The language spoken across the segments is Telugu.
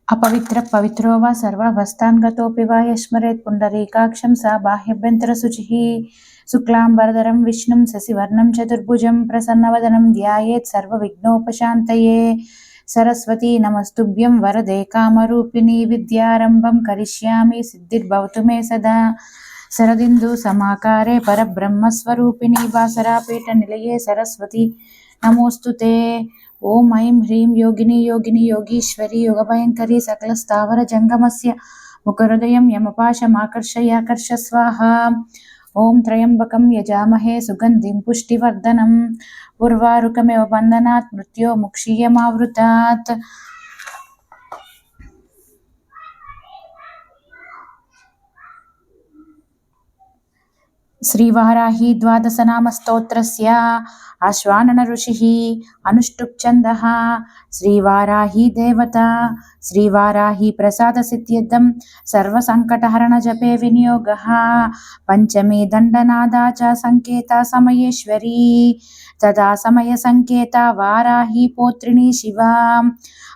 अपवित्र पवित्रो वा सर्वावस्थान् गतोऽपि वा यस्मरेत् पुण्डरीकाक्षं सा बाह्यभ्यन्तरशुचिः शुक्लाम्बरधरं विष्णुं शशिवर्णं चतुर्भुजं प्रसन्नवदनं ध्यायेत् सर्वविघ्नोपशान्तये। सरस्वती नमस्तुभ्यं वरदे कामरूपिणी विद्यारम्भं करिष्यामि सिद्धिर्भवतु मे सदा। शरदिन्दु समाकारे परब्रह्मस्वरूपिणी वासरापीठनिलये सरस्वती नमोऽस्तुते। ओम ऐं ह्रीं योगिनी योगिनी योगीश्वरी योगभयंकरी सकलस्थावर जंगमस्य मुखहृदयं यमपाशमाकर्षयाकर्ष स्वाहा। ओम त्र्यंबकं यजामहे सुगंधिं पुष्टिवर्धनम् उर्वारुकमिव बन्धनात् मृत्यो मुक्षीयमावृतात्। श्रीवाराही द्वादशनामस्तोत्रस्य आश्वानन ऋषिः अनुष्टुप् छन्दः। श्रीवाराही देवता श्रीवाराही प्रसादसिद्ध्यर्थं सर्वसङ्कटहरण जपे विनियोगः। पञ्चमी दण्डनादा च संकेता समयेश्वरी तदा समयसंकेता वाराही पौत्रिणी शिवा।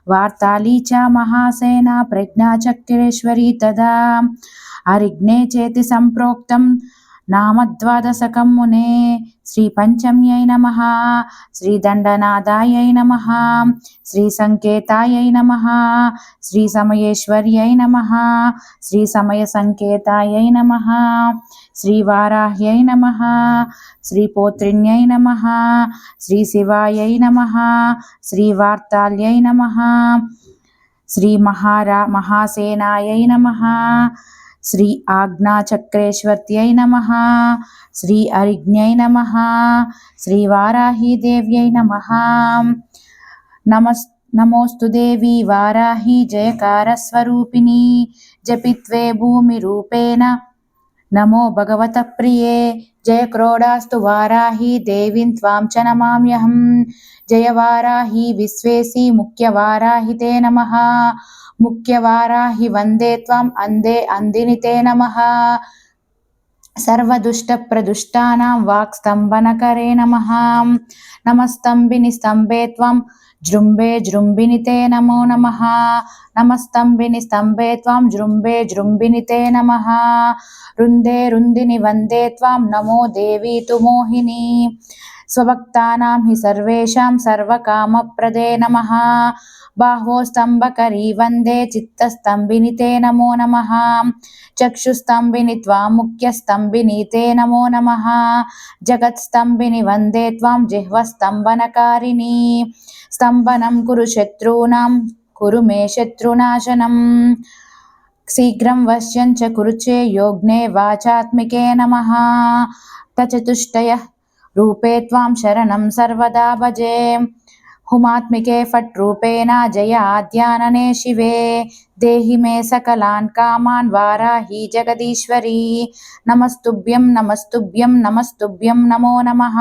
वार्ताली च महासेना प्रज्ञाचक्रेश्वरी तदा। अरिग्ने चेति सम्प्रोक्तं नामद्वादशकं मुने। श्री पंचम्यै नमः श्री दण्डनादायै नमः श्री संकेतायै नमः श्री समयेश्वर्यै नमः श्री समय संकेतायै नमः श्री वाराह्यै नमः श्री पौत्रिण्यै नमः श्री शिवायै नमः श्री वार्ताल्यै नमः श्री महासेनायै नमः श्री आज्ञाचक्रेश्वर्त्यै नमः श्री अरिज्ञै नमः श्री वाराही देव्यै नमः। नमोस्तु देवी वाराही जयकारस्वरूपिणी जपित्वे भूमिरूपेण नमो भगवतः प्रिये। जय क्रोडास्तु वाराही देवीं त्वां च नमाम्यहं। जय वाराही विश्वेशी मुख्यवाराही ते नमः। मुख्यवाराही वन्दे त्वाम् अन्धे अन्दिनि ते नमः। सर्वदुष्टप्रदुष्टानां वाक्स्तम्भनकरे नमः। नमस्तम्भिनि स्तम्भे त्वं जृम्भे जृम्भिनि ते नमो नमः। नमस्तम्भिनि स्तम्भे त्वं जृम्भे जृम्भिनि ते नमः। रुन्दे रुन्दिनि वन्दे त्वां नमो देवी तु मोहिनी। स्वभक्तानां हि सर्वेषां सर्वकामप्रदे नमः। बाह्वो स्तम्भकरी वन्दे चित्तस्तम्भिनि ते नमो नमः। चक्षुस्तम्भिनि त्वां मुख्यस्तम्भिनि ते नमो नमः। जगत्स्तम्भिनि वन्दे त्वां जिह्वस्तम्भनकारिणी। स्तम्भनं कुरु शत्रूणां कुरु मे शत्रुनाशनम्। शीघ्रं वश्यं च कुरु चे योग्ने वाचात्मिके नमः। तचतुष्टय रूपे त्वां शरणं सर्वदा भजे। हुमात्मिके फट् रूपेण जय आद्यानने शिवे। देहि मे सकलान् कामान् वाराही जगदीश्वरी। नमस्तुभ्यं नमस्तुभ्यं नमस्तुभ्यं नमो नमः।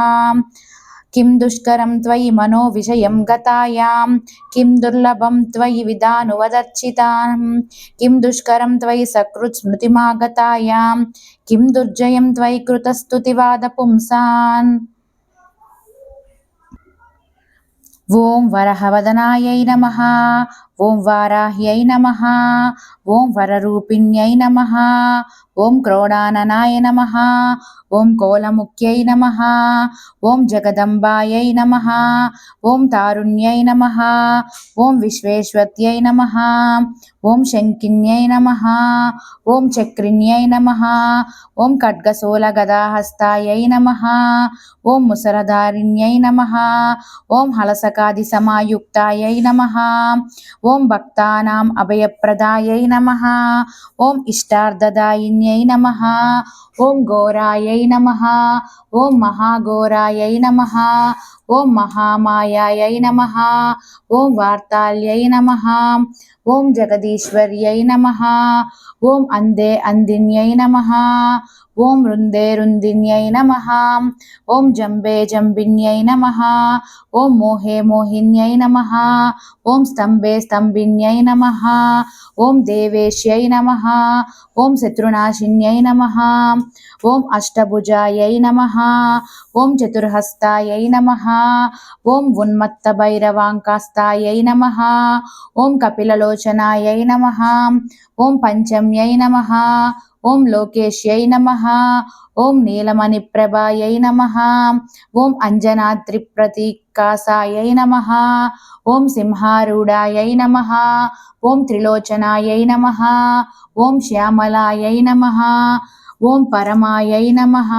किं दुष्करं त्वयि मनोविषयं गतायां किं दुर्लभं त्वयि विधानुवदर्चितां। किं दुष्करं त्वयि सकृत् स्मृतिमागतायां किं दुर्जयं त्वयि कृतस्तुतिवादपुंसान्। ओं वरहवदनायै नमः। ओं वाराह्यै नमः। ओं वररूपिण्यै नमः। ओं क्रोडाननाय नमः। ओं कोलमुख्यै नमः। ओं जगदम्बायै नमः। ओं तारुण्यै नमः। ओं विश्वेश्वत्यै नमः। ओं शङ्किन्यै नमः। ओं चक्रिण्यै नमः। ओं खड्गशूलगदाहस्तायै नमः। ओं मुसलधारिण्यै नमः। ओं हलसकादिसमायुक्तायै नमः। ओं भक्तानाम् अभयप्रदायै नमः। ओं इष्टार्थदायिन्यै नमः। ओं घोरायै नमः। ओं महाघोरायै नमः। ओं महामायायै नमः। ओं वार्ताल्यै नमः। ओं जगदीश्वर्यै नमः। ओं अन्धे अन्दिन्यै नमः। ओं रुन्दे रुन्दिन्यै नमः। ओं जम्बे जम्बिन्यै नमः। ओं मोहे मोहिन्यै नमः। ओं स्तम्भे स्तम्भिन्यै नमः। ओं देवेश्यै नमः। ओं शत्रुनाशिन्यै नमः। ओं अष्टभुजायै नमः। ओं चतुर्हस्तायै नमः। ओं उन्मत्तभैरवाङ्कास्तायै नमः। ओं कपिललोचनायै త్రిలోచనాయై నమః. ఓం పంచమ్యై నమః. ఓం లోకేశ్యై నమః. ఓం నీలమణిప్రభాయై నమః. ఓం అంజనాద్రిప్రతీకాసాయై నమః. ఓం సింహారూఢాయై నమః. ఓం త్రిలోచనాయై నమః. ఓం శ్యామలాయై నమః. ఓం పరమాయై నమః.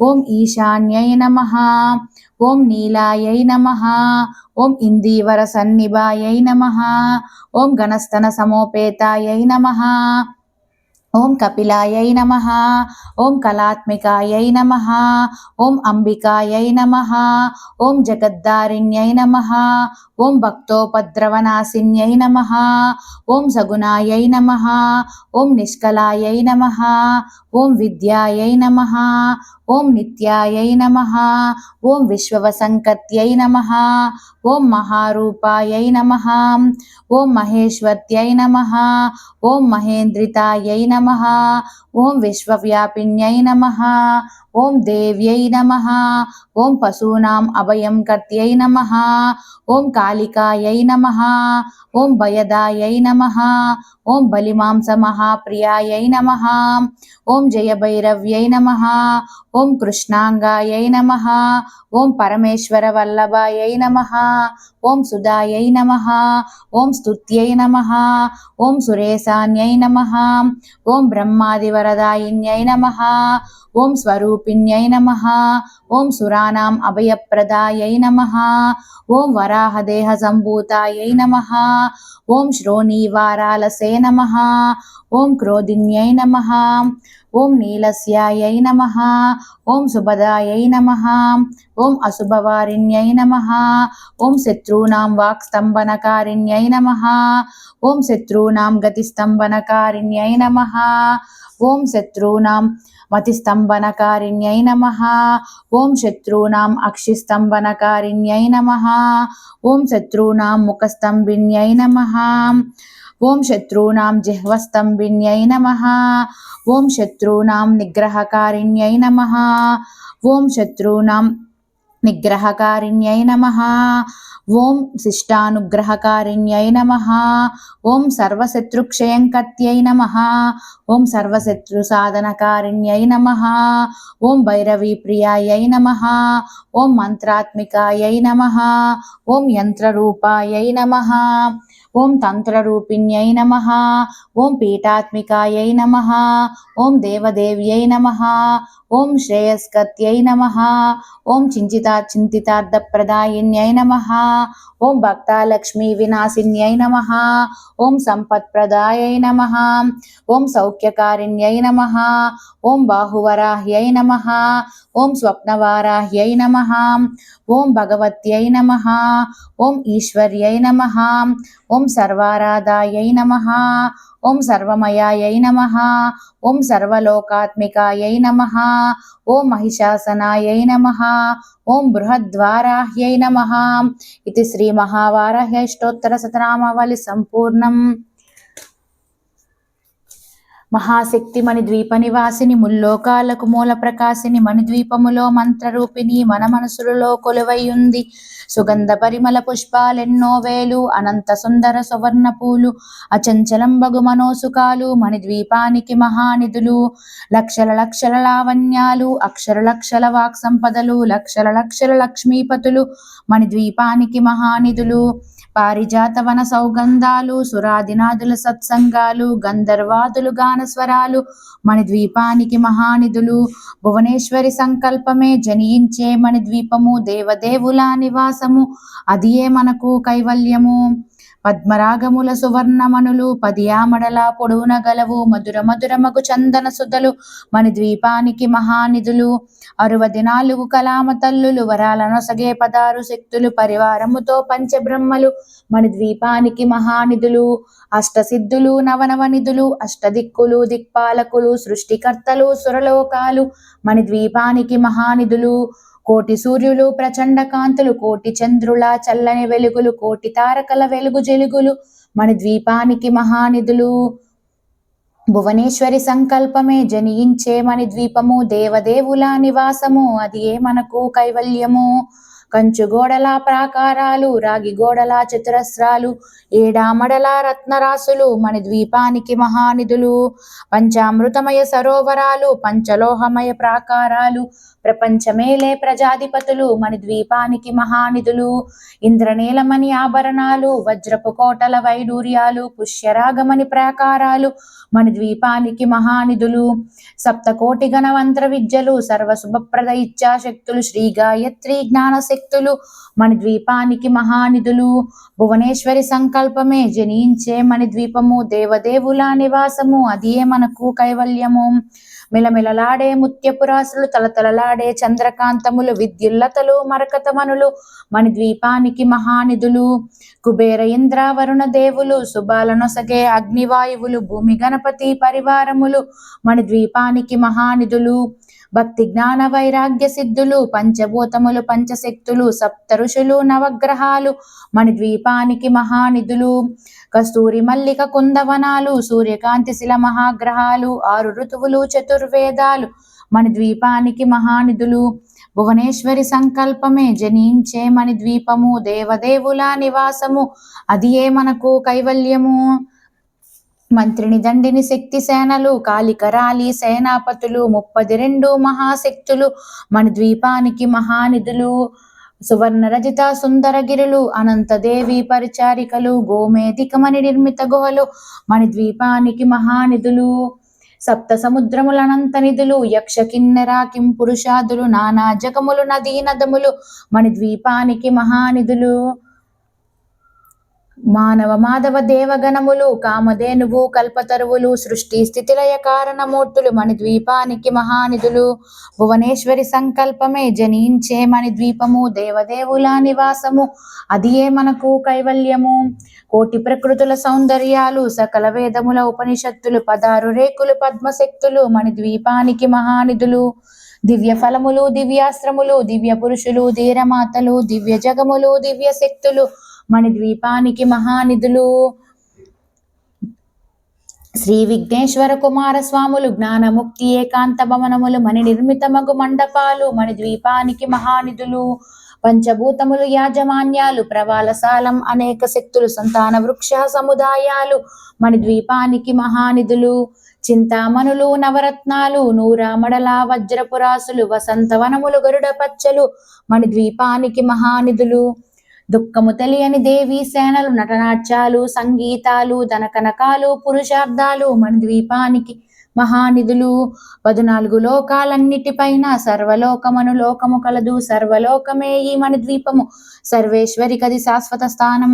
ఓం ఈశాన్యై నమః. ఓం నీలాయై నమః. ఓం ఇందీవర సన్నిభాయై నమః. ఓం గణస్తన సమోపేతాయై నమః. ఓం కపిలాయై నమః. ఓం కళాత్మికాయై నమః. ఓం అంబికాయై నమః. ఓం జగద్దారిణ్యై నమః. ఓం భక్తోపద్రవనాశిన్యై నమః. ఓం సగుణాయై నమః. ఓం నిష్కలాయై నమః. ఓం విద్యాయై నమః. ఓం నిత్యాయై నమః. ఓం విశ్వవసంకత్యై నమః. ఓం మహారూపాయై నమః. ఓం మహేశ్వర్త్యై నమః. ఓం మహేంద్రితాయై నమః. ఓం విశ్వవ్యాపిన్యై నమః. ఓం దేవ్యై నమః. ఓం పశూనాం అభయం కర్త్యై నమః. ఓం కాళికాయై నమః. ఓం భయదాయై నమః. ఓం బలిమాంస మహాప్రియాయై నమః. ఓం జయభైరవ్యై నమః. ఓం కృష్ణాంగాయై నమః. ఓం పరమేశ్వర వల్లభాయై నమః. ఓం సుధాయై నమః. ఓం స్తుత్యై నమః. ఓం సురేశాన్యై నమః. ఓం బ్రహ్మాదివరదాయిన్యై నమః. ఓం స్వరూపిణ్యై నమః. ఓం సురానాం అభయప్రదాయై నమః. ఓం వరాహదేహ సంభూతాయై నమః. ఓం శ్రోణీవారాలసే నమః. ఓం క్రోధిన్యై నమః. ఓం నీలస్యాయై నమః. ఓం సుభదాయై నమః. ఓం అశుభవారిణ్యై నమః. ఓం శత్రూనాం వాక్స్తంభనకారిణ్యై నమః. ఓం శత్రూనాం గతిస్తంభనకారిణ్యై నమః. ఓం శత్రూనాం మతిస్తంభనకారిణ్యై నమః. ఓం శత్రూనాం అక్షిస్తంభనకారిణ్యై నమః. ఓం శత్రూనాం ముఖస్తంభిన్యై నమః. ఓం శత్రూనాం జిహ్వస్తంభిన్యై నమః. ఓం శత్రూనాం నిగ్రహకారిణ్యై నమః. ఓం శత్రూనాం నిగ్రహకారిణ్యై నమః. ఓం శిష్టానుగ్రహకారిణ్యై నమః. ఓం సర్వశత్రుక్షయంకర్త్యై నమః. ఓం సర్వశత్రుసాధనకారిణ్యై నమః. ఓం భైరవీప్రియాయై నమః. ఓం మంత్రాత్మికాయై నమః. ఓం యంత్రరూపాయై నమః. ఓం తంత్రరూపిణ్యై నమః. ఓం పీఠాత్మికాయై నమః. ఓం దేవదేవ్యై నమః. ఓం శ్రేయస్కత్యై నమః. ఓం చింతితార్థప్రదాయిన్యై నమః. ఓం భక్తాలక్ష్మీ వినాశిన్యై నమః. ఓం సంపత్ప్రదాయై నమః. ఓం సౌఖ్యకారిణ్యై నమః. ఓం బాహువరాహ్యై నమః. ఓం స్వప్నవారాహ్యై నమః. ఓం భగవత్యై నమః. ఓం ఈశ్వర్యై నమః. ఓం సర్వారాధాయై నమః. ఓం సర్వమయాయై నమః. ఓం సర్వలోకాత్మికాయై నమః. ఓం మహిషాసనాయై నమః. ఓం బృహద్వారాహ్యై నమః. ఇది శ్రీ మహావారాహ్య అష్టోత్తర శతనామావళి సంపూర్ణం. మహాశక్తి మణిద్వీప నివాసిని ముల్లోకాలకు మూల ప్రకాశిని మణిద్వీపములో మంత్రరూపిణి మన మనసులలో కొలువైయుంది. సుగంధ పరిమళ పుష్పాలెన్నో వేలు అనంత సుందర సువర్ణ పూలు అచంచలంబగు మనోసుకాలు మణిద్వీపానికి మహానిధులు. లక్షల లక్షల లావణ్యాలు అక్షర లక్షల వాక్ సంపదలు లక్షల లక్షల లక్ష్మీపతులు మణిద్వీపానికి మహానిధులు. పారిజాత వన సౌగంధాలు సురాదినాదుల సత్సంగాలు గంధర్వాదులు గానస్వరాలు మణిద్వీపానికి మహానిధులు. భువనేశ్వరి సంకల్పమే జనించే మణిద్వీపము దేవదేవుల నివాసము అదియే మనకు కైవల్యము. పద్మరాగముల సువర్ణమణులు పదియామడల పొడవున గలవు మధుర మధురమగు చందన సుధలు మణిద్వీపానికి మహానిధులు. 64 కలామ తల్లులు వరాలనొసగే 16 శక్తులు పరివారముతో పంచబ్రహ్మలు మణిద్వీపానికి మహానిధులు. అష్టసిద్ధులు నవనవనిధులు అష్టదిక్కులు దిక్పాలకులు సృష్టికర్తలు సురలోకాలు మణిద్వీపానికి మహానిధులు. కోటి సూర్యులు ప్రచండ కాంతులు కోటి చంద్రుల చల్లని వెలుగులు కోటి తారకల వెలుగు జెలుగులు మణిద్వీపానికి మహానిధులు. భువనేశ్వరి సంకల్పమే జనించే మణిద్వీపము దేవదేవుల నివాసము అది ఏ మనకు కైవల్యము. కంచు గోడల ప్రాకారాలు, రాగి గోడల చతురస్రాలు, ఏడామడల రత్నరాసులు మణిద్వీపానికి మహానిధులు. పంచామృతమయ సరోవరాలు, పంచలోహమయ ప్రాకారాలు, ప్రపంచమేలే ప్రజాధిపతులు మణిద్వీపానికి మహానిధులు. ఇంద్రనీలమణి ఆభరణాలు, వజ్రపు కోటల వైడూర్యాలు, పుష్యరాగమణి ప్రాకారాలు మణిద్వీపానికి మహానిధులు. సప్తకోటి గణవంత్ర విద్యలు, సర్వశుభప్రద ఇచ్ఛాశక్తులు, శ్రీ గాయత్రి జ్ఞానశక్తులు మణిద్వీపానికి మహానిధులు. భువనేశ్వరి సంకల్పమే జనించే మణిద్వీపము, దేవదేవుల నివాసము, అదియే మనకు కైవల్యము. మిలమిలలాడే ముత్యపురాసులు, తలతలలాడే చంద్రకాంతములు, విద్యుల్లతలు మరకతమనులు మణిద్వీపానికి మహానిధులు. కుబేర ఇంద్ర వరుణ దేవులు, శుభాలనొసగే అగ్నివాయువులు, భూమి గణపతి పరివారములు మణిద్వీపానికి మహానిధులు. భక్తి జ్ఞాన వైరాగ్య సిద్ధులు, పంచభూతములు పంచశక్తులు, సప్త ఋషులు నవగ్రహాలు మణిద్వీపానికి మహానిధులు. కస్తూరి మల్లిక కుందవనాలు, సూర్యకాంతి శిల మహాగ్రహాలు, 6 ఋతువులు చతుర్వేదాలు మణిద్వీపానికి మహానిధులు. భువనేశ్వరి సంకల్పమే జనించే మణిద్వీపము, దేవదేవుల నివాసము, అదియే మనకు కైవల్యము. మంత్రిని దండిని శక్తి సేనలు, కాలికరాలి సేనాపతులు, 32 మహాశక్తులు మణిద్వీపానికి మహానిధులు. సువర్ణ రజిత సుందరగిరులు, అనంతదేవి పరిచారికలు, గోమేధికమణి నిర్మిత గుహలు మణిద్వీపానికి మహానిధులు. సప్త సముద్రముల అనంత నిధులు, యక్ష కిన్నెర కింపురుషాదులు, నానా జగములు నదీ నదములు మణిద్వీపానికి మహానిధులు. మానవ మాధవ దేవగణములు, కామధేనువు కల్పతరువులు, సృష్టి స్థితిలయ కారణమూర్తులు మణిద్వీపానికి మహానిధులు. భువనేశ్వరి సంకల్పమే జనించే మణిద్వీపము, దేవదేవుల నివాసము, అదియే మనకు కైవల్యము. కోటి ప్రకృతుల సౌందర్యాలు, సకల వేదముల ఉపనిషత్తులు, 16 రేకులు పద్మశక్తులు మణిద్వీపానికి మహానిధులు. దివ్య ఫలములు, దివ్యాస్త్రములు, దివ్య పురుషులు, ధీరమాతలు, దివ్య జగములు, దివ్య శక్తులు మణిద్వీపానికి మహానిధులు. శ్రీ విఘ్నేశ్వర కుమార స్వాములు, జ్ఞానముక్తి ఏకాంత భవనములు, మణి నిర్మితమగు మండపాలు మణిద్వీపానికి మహానిధులు. పంచభూతములు యాజమాన్యాలు, ప్రవాలసాలం, అనేక శక్తులు, సంతాన వృక్ష సముదాయాలు మణిద్వీపానికి మహానిధులు. చింతామణులు, నవరత్నాలు, నూరామడల వజ్రపురాసులు, వసంతవనములు, గరుడ పచ్చలు మణిద్వీపానికి మహానిధులు. దుఃఖము తెలియని దేవీ సేనలు, నటనాట్యాలు, సంగీతాలు, ధనకనకాలు, పురుషార్థాలు మణిద్వీపానికి మహానిధులు. 14 లోకాలన్నిటిపైన సర్వలోకమను లోకము కలదు, సర్వలోకమే ఈ మణిద్వీపము, సర్వేశ్వరి కది శాశ్వత స్థానం.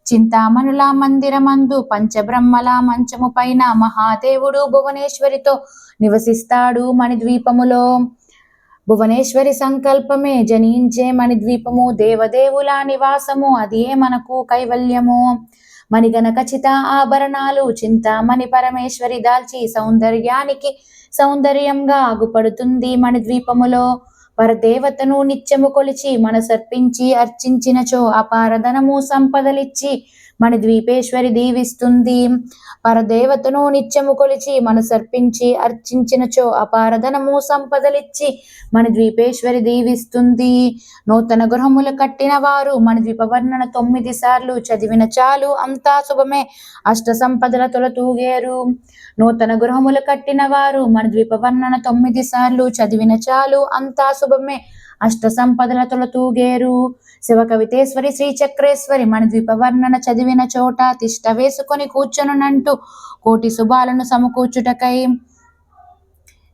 చింతామణుల మందిరమందు, పంచబ్రహ్మల మంచము పైన మహాదేవుడు భువనేశ్వరితో నివసిస్తాడు మణిద్వీపములో. భువనేశ్వరి సంకల్పమే జనించే మణిద్వీపము, దేవదేవుల నివాసము, అదియే మనకు కైవల్యము. మణిగణ ఖచిత ఆభరణాలు, చింతామణి పరమేశ్వరి దాల్చి సౌందర్యానికి సౌందర్యంగా ఆగుపడుతుంది మణిద్వీపములో. పరదేవతను నిత్యము కొలిచి మనసర్పించి అర్చించినచో అపారధనము సంపదలిచ్చి మణిద్వీపేశ్వరి దీవిస్తుంది. పరదేవతను నిత్యము కొలిచి మనసర్పించి అర్చించినచో అపారధనము సంపదలిచ్చి మణిద్వీపేశ్వరి దీవిస్తుంది. నూతన గృహములు కట్టిన వారు మణిద్వీప వర్ణన 9 సార్లు చదివిన చాలు, అంతా శుభమే, అష్ట సంపదల తొలతూగేరు. నూతన గృహములు కట్టిన వారు మణిద్వీప వర్ణన 9 సార్లు చదివిన చాలు, అంతా శుభమే, అష్ట సంపదల తొలతూగేరు. శివ కవితేశ్వరి శ్రీ చక్రేశ్వరి మణిద్వీప వర్ణన చదివిన చోట తిష్ట వేసుకొని కూర్చొనునంటూ కోటి శుభాలను సమకూర్చుటకై.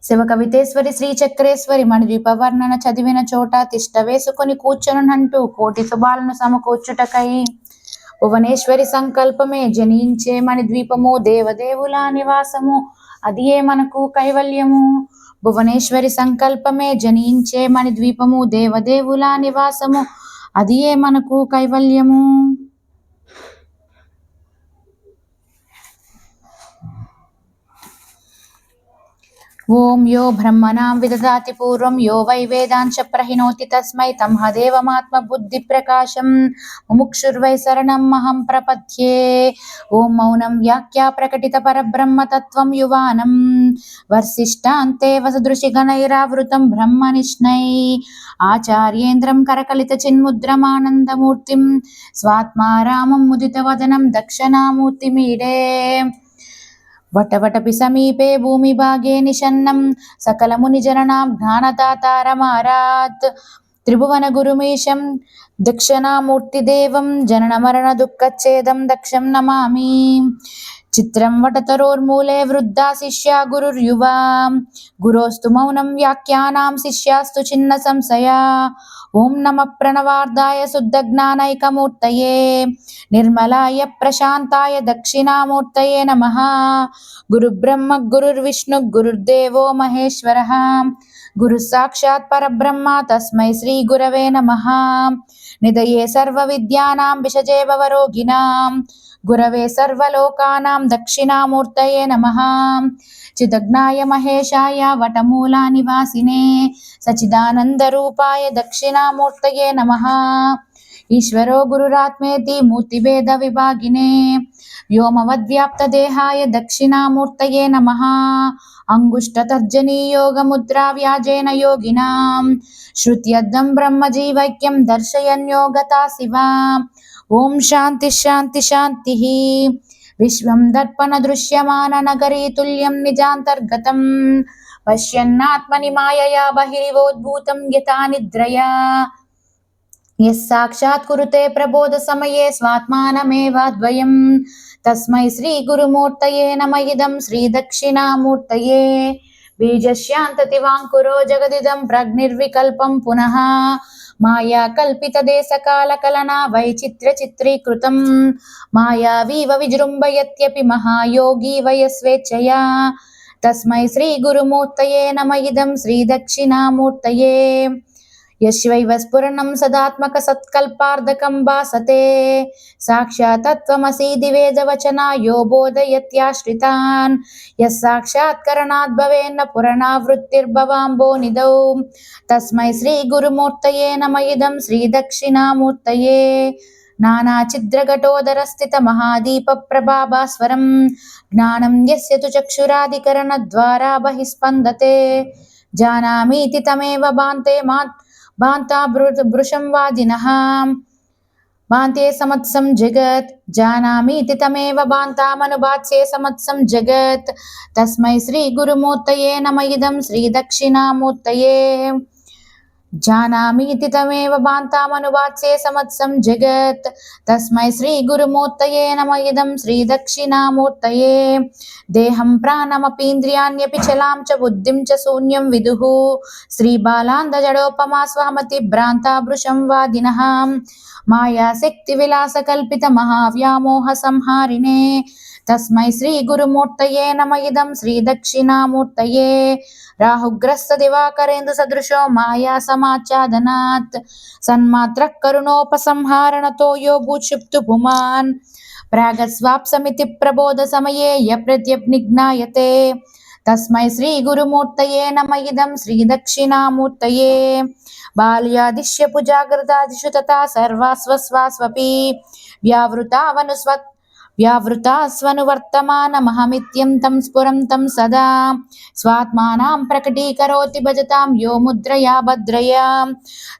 శివ కవితేశ్వరి శ్రీ చక్రేశ్వరి మణిద్వీప వర్ణన చదివిన చోట తిష్ట వేసుకొని కూర్చొనునంటూ కోటి శుభాలను సమకూర్చుటకై. భువనేశ్వరి సంకల్పమే జనించే మణిద్వీపము, దేవదేవుల నివాసము, అదియే మనకు కైవల్యము. భువనేశ్వరి సంకల్పమే జనించే మణిద్వీపము, దేవదేవుల నివాసము, అదియే మనకు కైవల్యము. ఓం యో బ్రహ్మణాం విదధాతి పూర్వం యో వై వేదాంశ ప్రహిణోతి తస్మై తంహదేవమాత్మ బుద్ధి ప్రకాశం ముముక్షుర్వై శరణం అహం ప్రపద్యే. ఓం మౌనం వ్యాఖ్యా ప్రకటిత పరబ్రహ్మ తత్వం యువానం వర్సిష్టాन्ते వసదృశిగణైరావృతం బ్రహ్మనిష్ణై ఆచార్యేంద్రం కరకలితచిన్ముద్రమానందమూర్తిం స్వాత్మారామం ముదితవదనం దక్షిణామూర్తిमीडे వటవటపి సమీపే భూమిభాగే నిషన్నం సకలమునిజననాం జ్ఞానదాతారమారాత్ త్రిభువనగురుమీశం దక్షిణామూర్తిదేవం జననమరణదుఃఖచ్ఛేదం దక్షం నమామి. చిత్రం వటతరోర్మూలే వృద్ధా శిష్యా గురుర్యువా గురోస్తు మౌనం వ్యాఖ్యానాం శిష్యాస్తు చిన్న సంశయా. ఓం నమ ప్రణవార్ధాయ శుద్ధజ్ఞానైకమూర్తయే నిర్మలాయ ప్రశాంతాయ దక్షిణామూర్తయే నమః. గురుబ్రహ్మ గురుర్విష్ణు గురుర్దేవో మహేశ్వరః గురు సాక్షాత్ పరబ్రహ్మ తస్మై శ్రీ గురవే నమః. నిధయే సర్వ విద్యానాం విషజే భవరోగిణాం గురవే సర్వలోకానాం దక్షిణామూర్తయే నమః. చిదజ్ఞాయ మహేశాయ వటమూలా నివాసినే సచిదానందరూపాయ దక్షిణామూర్తయే నమః. ఈశ్వరో గురురాత్మేతి మూర్తిభేద విభాగినే వ్యోమవద్వ్యాప్తదేహాయ దక్షిణామూర్తయే నమః. అంగుష్టతర్జనీయోగముద్రా వ్యాజేన యోగినాం శ్రుత్యద్దం బ్రహ్మజీవైక్యం దర్శయన్ యోగతా శివా. ఓం శాంతి శాంతి శాంతి. విశ్వం దర్పణ దృశ్యమాన నగరీ తుల్యం నిజాంతర్గతం పశ్యన్నాత్మని మాయయా బహిరివోద్భూతం యథా నిద్రయా. యస్సాక్షాత్ కురుతే ప్రబోధ సమయే స్వాత్మానమేవాద్వయం తస్మై శ్రీ గురుమూర్తయే నమ. ఇదం శ్రీ దక్షిణామూర్తయే బీజస్యాంతతి వాంకురో జగదిదం ప్రజ్ఞిర్వికల్పం పునః మాయా కల్పిత దేశకాల కలనా వైచిత్ర్య చిత్రీకృతం మాయావీవ విజృంభయత్యపి మహాయోగి వయస్వేచ్ఛయా. తస్మై శ్రీ గురుమూర్తయే నమ. ఇదం శ్రీ దక్షిణామూర్తయే యశ్వైవ స్ఫురణం సదాత్మక సత్కల్పార్ధకం భాసతే సాక్షాత్తత్వమసీది వేదవచనాయో బోధయత్యాశ్రితాన్ యస్సాక్షాత్కరణాద్ భవేన్న పురణావృత్తిర్భవాంబో నిధౌ. తస్మై శ్రీ గురుమూర్తయే నమ. ఇదం శ్రీ దక్షిణామూర్తయే నానాఛిద్రఘటోదరస్థిత మహాదీప ప్రభాభాస్వరం జ్ఞానం యస్య తు చక్షురాదికరణద్వారా బహిస్పందతే జానామీతి తమేవ భాంతే భాంతా భృశం వాదినః భాంతే సమత్సం జగత్ జానామీతి తమేవ భాంతామనుభాత్సే సమత్సం జగత్. తస్మై శ్రీ గురుమూర్తయే నమ. ఇదం శ్రీ దక్షిణామూర్తయే జానామీతి తమేవ భాంతామనుభాత్సే సమత్సం జగత్. తస్మై శ్రీ గురుమూర్తయే నమ. ఇదం శ్రీ దక్షిణామూర్తయే దేహం ప్రాణమపీంద్రియాణ్యపి చలాం చ బుద్ధిం చ శూన్యం విదుః శ్రీబాలాంధజడోపమా స్వమతి భ్రాంతా భృశం వాదినః మాయాశక్తి విలాస కల్పిత మహావ్యామోహ సంహారిణే. తస్మై శ్రీ గురుమూర్తయే నమ. ఇదం శ్రీ దక్షిణామూర్తయే రాహుగ్రస్త దివాకరేందు సదృశో మాయా సమాచ్ఛాదనాత్ సన్మాత్ర కరుణోపసంహారణతో యో భూక్షిప్తు పుమాన్ ప్రాగస్వాప్సమితి ప్రబోధ సమయే య ప్రత్యప్నిజ్ఞాయతే. తస్మై శ్రీ గురుమూర్తయే నమ. ఇదం శ్రీ దక్షిణామూర్తయే బాల్యాదిశ్యపు జాగ్రత్తాదిషు తథా సర్వాస్వస్వాస్వపి వ్యావృతాస్వనువర్తమానమహమిత్యం తం స్ఫురం తం సదా స్వాత్మానాం ప్రకటీకరోతి భజతాం యో ముద్రయా భద్రయా.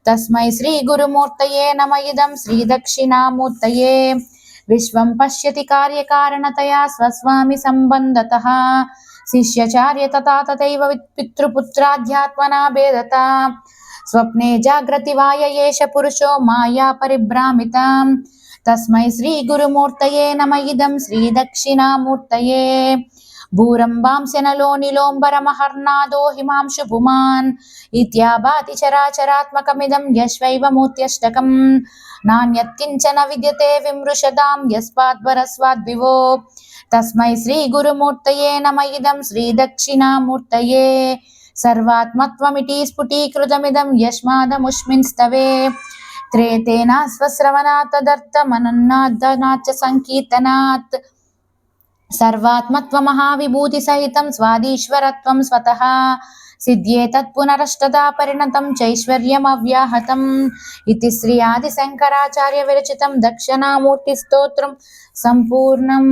తస్మై శ్రీ గురుమూర్తయే నమ. ఇదం శ్రీ దక్షిణామూర్తయే విశ్వం పశ్యతి కార్యకారణతయా స్వస్వామి సంబంధతః శిష్యచార్య తథా తథైవ పితృపుత్రాధ్యాత్మనా భేదత స్వప్నే జాగ్రతి వాయ ఏష పురుషో మాయా పరిభ్రామితాం. తస్మై శ్రీ గురుమూర్తయే నమ. ఇదం శ్రీ దక్షిణామూర్తయే భూరంబాంశనలో నిలోంబరమహర్నాదో హిమాంశు పుమాన్ ఇత్యాభాతి చరాచరాత్మకమిదం యశ్వైవ మూర్త్యష్టకం నాన్యత్కించన విద్యతే విమృశదాం యస్మాద్వరస్వాద్వివో. తస్మై శ్రీ గురుమూర్తయే నమ. ఇదం శ్రీ దక్షిణామూర్తయే సర్వాత్మత్వమితి స్ఫుటీకృతమిదం యస్మాదముష్మిన్ స్తవే త్రేతేనా స్వశ్రవణాత్ తదర్థమనన్నాదనాచ్చ సంకీర్తనాత్ సర్వాత్మత్వమహావిభూతి సహితం స్వాదీశ్వరత్వం స్వతః సిద్ధ్యేతత్ పునరష్టదా పరిణతం చైశ్వర్యమవ్యాహతం. ఇతి శ్రీ ఆదిశంకరాచార్య విరచితం దక్షిణామూర్తి స్తోత్రం సంపూర్ణం.